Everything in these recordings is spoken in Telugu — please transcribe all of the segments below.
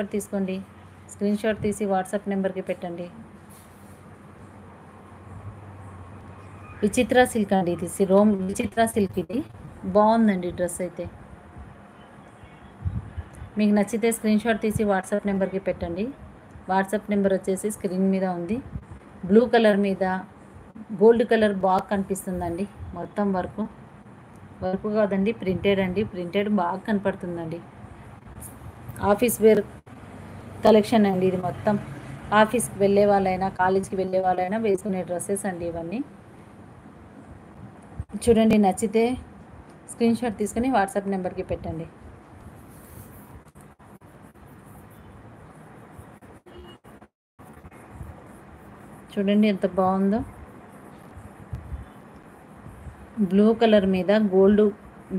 తీసుకోండి, స్క్రీన్ షాట్ తీసి వాట్సాప్ నెంబర్కి పెట్టండి. విచిత్ర సిల్క్ అండి, ఇది విచిత్ర సిల్క్, ఇది బాగుందండి డ్రెస్ అయితే. మీకు నచ్చితే స్క్రీన్ షాట్ తీసి వాట్సాప్ నెంబర్కి పెట్టండి. వాట్సాప్ నెంబర్ వచ్చేసి స్క్రీన్ మీద ఉంది. బ్లూ కలర్ మీద గోల్డ్ కలర్ బాగా కనిపిస్తుందండి. మొత్తం వర్క్ కాదండి, ప్రింటెడ్ అండి. ప్రింటెడ్ బాగా కనపడుతుందండి. ఆఫీస్ వేర్ కలెక్షన్ అండి ఇది. మొత్తం ఆఫీస్కి వెళ్ళే వాళ్ళైనా కాలేజ్కి వెళ్ళే వాళ్ళైనా వేసుకునే డ్రెస్సెస్ అండి ఇవన్నీ. చూడండి, నచ్చితే స్క్రీన్ షాట్ తీసుకుని వాట్సాప్ నెంబర్కి పెట్టండి. చూడండి ఎంత బాగుందో. బ్లూ కలర్ మీద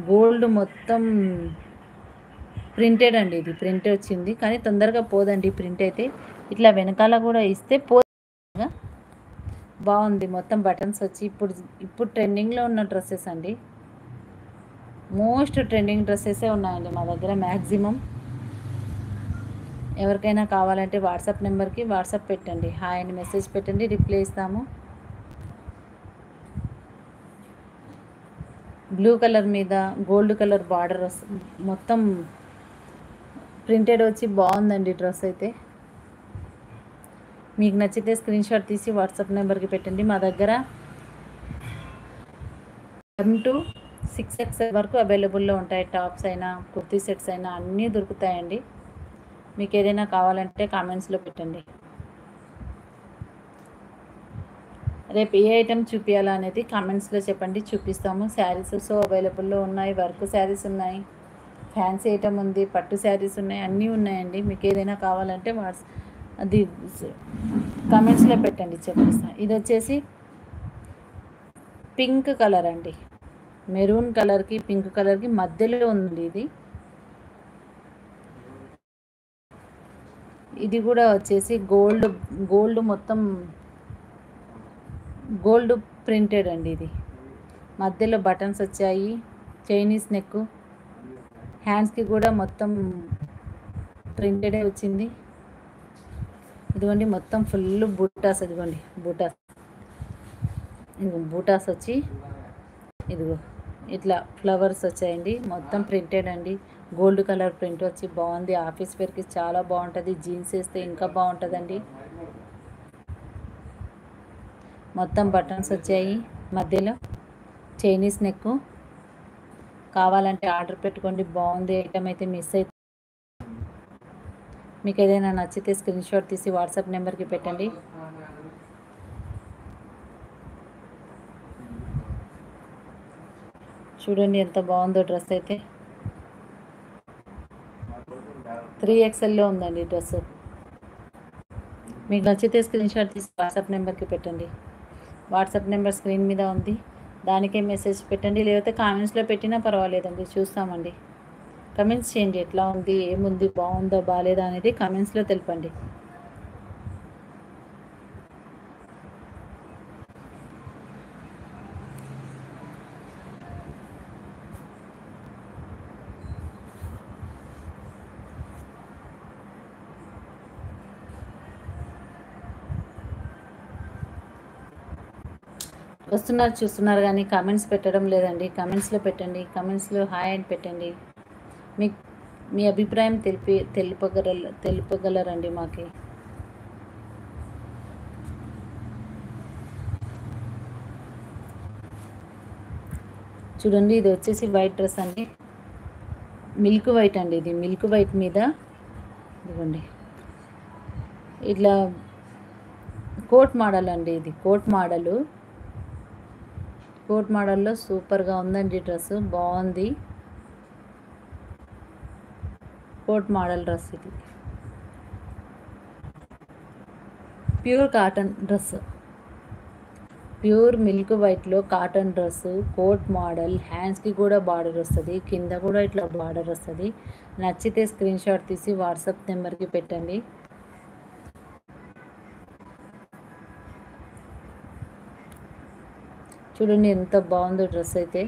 గోల్డ్ మొత్తం ప్రింటెడ్ అండి. ఇది ప్రింట్ వచ్చింది కానీ తొందరగా పోదండి ప్రింట్ అయితే. ఇట్లా వెనకాల కూడా ఇస్తే బాగుంది. మొత్తం బటన్స్ వచ్చి ఇప్పుడు ట్రెండింగ్లో ఉన్న డ్రెస్సెస్ అండి. మోస్ట్ ట్రెండింగ్ డ్రెస్సెసే ఉన్నాయండి మా దగ్గర మ్యాక్సిమం. ఎవరికైనా కావాలంటే వాట్సాప్ నెంబర్కి వాట్సాప్ పెట్టండి, హాయ్ అని మెసేజ్ పెట్టండి, రిప్లై ఇస్తాము. బ్లూ కలర్ మీద గోల్డ్ కలర్ బార్డర్ మొత్తం ప్రింటెడ్ వచ్చి బాగుందండి డ్రెస్ అయితే. మీకు నచ్చితే స్క్రీన్ షాట్ తీసి వాట్సాప్ నెంబర్కి పెట్టండి. మా దగ్గర 1 to 6XL వరకు అవైలబుల్లో ఉంటాయి. టాప్స్ అయినా కుర్తీ సెట్స్ అయినా అన్నీ దొరుకుతాయండి. మీకు ఏదైనా కావాలంటే కామెంట్స్లో పెట్టండి. రేపు ఏ ఐటెం చూపించాలా అనేది కామెంట్స్లో చెప్పండి, చూపిస్తాము. శారీస్ సో అవైలబుల్లో ఉన్నాయి, వర్క్ శారీస్ ఉన్నాయి, ఫ్యాన్సీ ఐటెం ఉంది, పట్టు శారీస్ ఉన్నాయి, అన్నీ ఉన్నాయండి. మీకు ఏదైనా కావాలంటే అది కామెంట్స్లో పెట్టండి, చెప్పిస్తాను. ఇది వచ్చేసి పింక్ కలర్ అండి, మెరూన్ కలర్కి పింక్ కలర్కి మధ్యలో ఉంది ఇది. ఇది కూడా వచ్చేసి గోల్డ్ మొత్తం గోల్డ్ ప్రింటెడ్ అండి. ఇది మధ్యలో బటన్స్ వచ్చాయి, చైనీస్ నెక్, హ్యాండ్స్కి కూడా మొత్తం ప్రింటెడే వచ్చింది. ఇదిగోండి మొత్తం ఫుల్ బూటాస్, ఇదిగోండి బూటాస్ వచ్చి ఇదిగో ఇట్లా ఫ్లవర్స్ వచ్చాయండి. మొత్తం ప్రింటెడ్ అండి, గోల్డ్ కలర్ ప్రింట్ వచ్చి బాగుంది. ఆఫీస్ వేర్కి చాలా బాగుంటుంది, జీన్స్ వేస్తే ఇంకా బాగుంటుందండి. మొత్తం బటన్స్ వచ్చాయి, మధ్యలో చైనీస్ నెక్. కావాలంటే ఆర్డర్ పెట్టుకోండి, బాగుంది ఐటమ్ అయితే. మిస్ అయితే మీకు ఏదైనా నచ్చితే స్క్రీన్ షాట్ తీసి వాట్సాప్ నెంబర్కి పెట్టండి. చూడండి ఎంత బాగుందో డ్రెస్ అయితే. 3XLలో ఉందండి డ్రెస్. మీకు నచ్చితే స్క్రీన్ షాట్ తీసి వాట్సాప్ నెంబర్కి పెట్టండి. వాట్సాప్ నెంబర్ స్క్రీన్ మీద ఉంది, దానికే మెసేజ్ పెట్టండి. లేకపోతే కామెంట్స్లో పెట్టినా పర్వాలేదండి, చూస్తామండి. కమెంట్స్ చేయండి, ఎట్లా ఉంది, ఏముంది, బాగుందో బాగాలేదా అనేది కమెంట్స్లో తెలపండి. చూస్తున్నారు కానీ కామెంట్స్ పెట్టడం లేదండి. కామెంట్స్లో పెట్టండి, కామెంట్స్లో హాయ్ అని పెట్టండి. మీ అభిప్రాయం తెలుపగలరండి మాకి. చూడండి, ఇది వచ్చేసి వైట్ డ్రెస్ అండి, మిల్క్ వైట్ అండి. ఇది మిల్క్ వైట్ మీద ఇదిగోండి ఇట్లా కోట్ మోడల్ అండి. ఇది కోట్ మోడల్లో సూపర్గా ఉందండి డ్రెస్, బాగుంది. కోట్ మోడల్ డ్రెస్ ఇది, pure cotton dress, pure milk వైట్లో కాటన్ డ్రెస్సు, కోట్ మోడల్. హ్యాండ్స్కి కూడా బార్డర్ వస్తుంది, కింద కూడా ఇట్లా బార్డర్ వస్తుంది. నచ్చితే స్క్రీన్ షాట్ తీసి వాట్సాప్ నెంబర్కి పెట్టండి. చూడండి ఎంత బాగుందో డ్రెస్ అయితే.